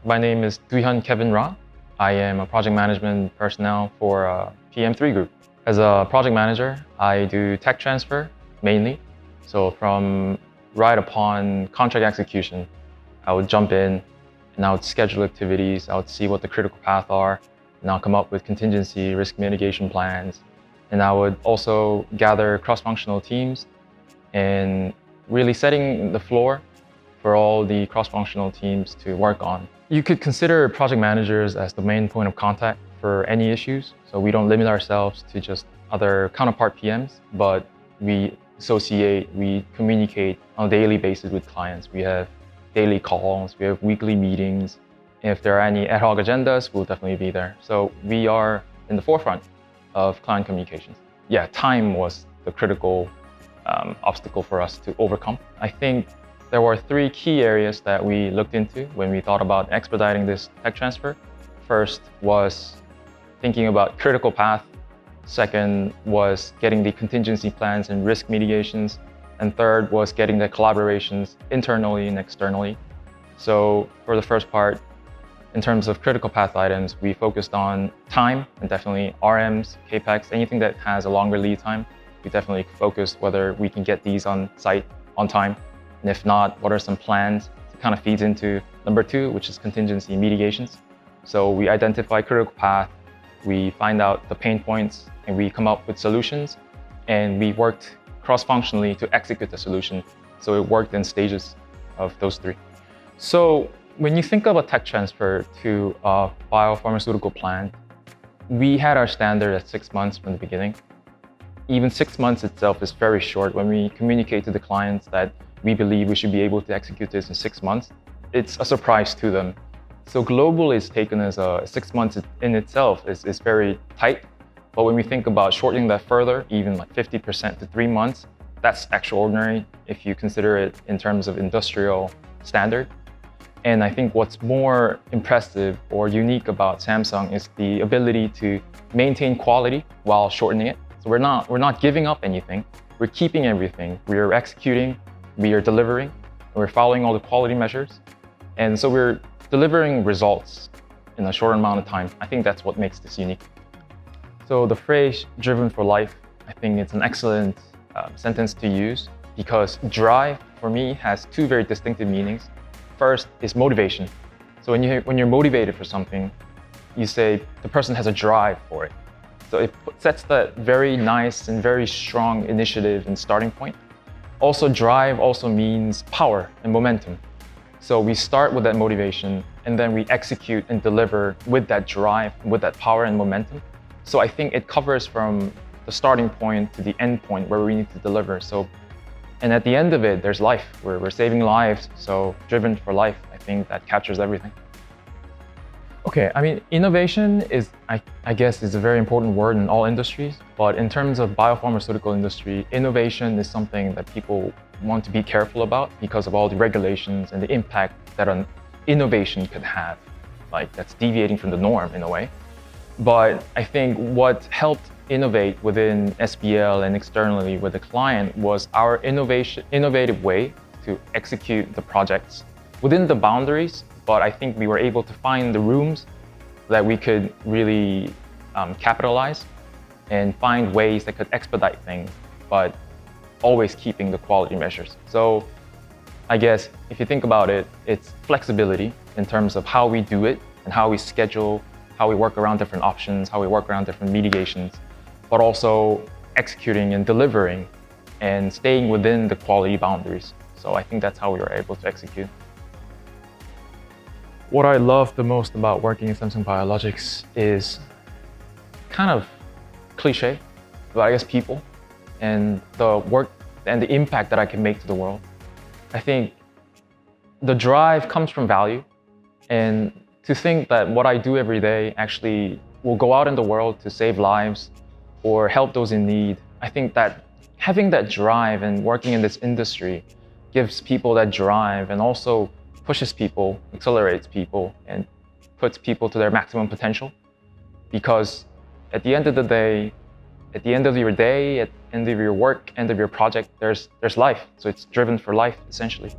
My name is Hyun Kevin Ra. I am a project management personnel for PM3 group. As a project manager, I do tech transfer mainly. So from right upon contract execution, I would jump in and I would schedule activities. I would see what the critical path are, and I'll come up with contingency risk mitigation plans. And I would also gather cross-functional teams and really setting the floor for all the cross-functional teams to work on. You could consider project managers as the main point of contact for any issues. So we don't limit ourselves to just other counterpart PMs, but we associate, we communicate on a daily basis with clients. We have daily calls, we have weekly meetings. If there are any ad hoc agendas, we'll definitely be there. So we are in the forefront of client communications. Yeah, time was the critical obstacle for us to overcome. I think there were three key areas that we looked into when we thought about expediting this tech transfer. First was thinking about critical path. Second was getting the contingency plans and risk mitigations. And third was getting the collaborations internally and externally. So for the first part, in terms of critical path items, we focused on time and definitely RMs, CAPEX, anything that has a longer lead time. We definitely focused whether we can get these on site on time. And if not, what are some plans? It kind of feeds into number two, which is contingency mitigations. So we identify critical path, we find out the pain points, and we come up with solutions. And we worked cross-functionally to execute the solution. So it worked in stages of those three. So when you think of a tech transfer to a biopharmaceutical plant, we had our standard at 6 months from the beginning. Even 6 months itself is very short. When we communicate to the clients that we believe we should be able to execute this in 6 months, it's a surprise to them. So global is taken as 6 months in itself is very tight. But when we think about shortening that further, even like 50% to 3 months, that's extraordinary if you consider it in terms of industrial standard. And I think what's more impressive or unique about Samsung is the ability to maintain quality while shortening it. So we're not giving up anything. We're keeping everything. We are executing, we are delivering, and we're following all the quality measures. And so we're delivering results in a short amount of time. I think that's what makes this unique. So the phrase driven for life, I think it's an excellent sentence to use because drive for me has two very distinctive meanings. First is motivation. So when you're motivated for something, you say the person has a drive for it. So it sets that very nice and very strong initiative and starting point. Also, drive also means power and momentum. So we start with that motivation and then we execute and deliver with that drive, with that power and momentum. So I think it covers from the starting point to the end point where we need to deliver. And at the end of it, there's life. We're saving lives. So driven for life, I think that captures everything. Okay, I mean, innovation is, I guess, is a very important word in all industries. But in terms of biopharmaceutical industry, innovation is something that people want to be careful about because of all the regulations and the impact that an innovation could have. Like that's deviating from the norm in a way. But I think what helped innovate within SBL and externally with the client was our innovative way to execute the projects within the boundaries. But I think we were able to find the rooms that we could really capitalize and find ways that could expedite things, but always keeping the quality measures. So I guess if you think about it, it's flexibility in terms of how we do it and how we schedule, how we work around different options, how we work around different mitigations, but also executing and delivering and staying within the quality boundaries. So I think that's how we were able to execute. What I love the most about working in Samsung Biologics is kind of cliche, but I guess people and the work and the impact that I can make to the world. I think the drive comes from value, and to think that what I do every day actually will go out in the world to save lives or help those in need. I think that having that drive and working in this industry gives people that drive and also pushes people, accelerates people, and puts people to their maximum potential. Because at the end of the day, at the end of your day, at the end of your work, end of your project, there's life. So it's driven for life, essentially.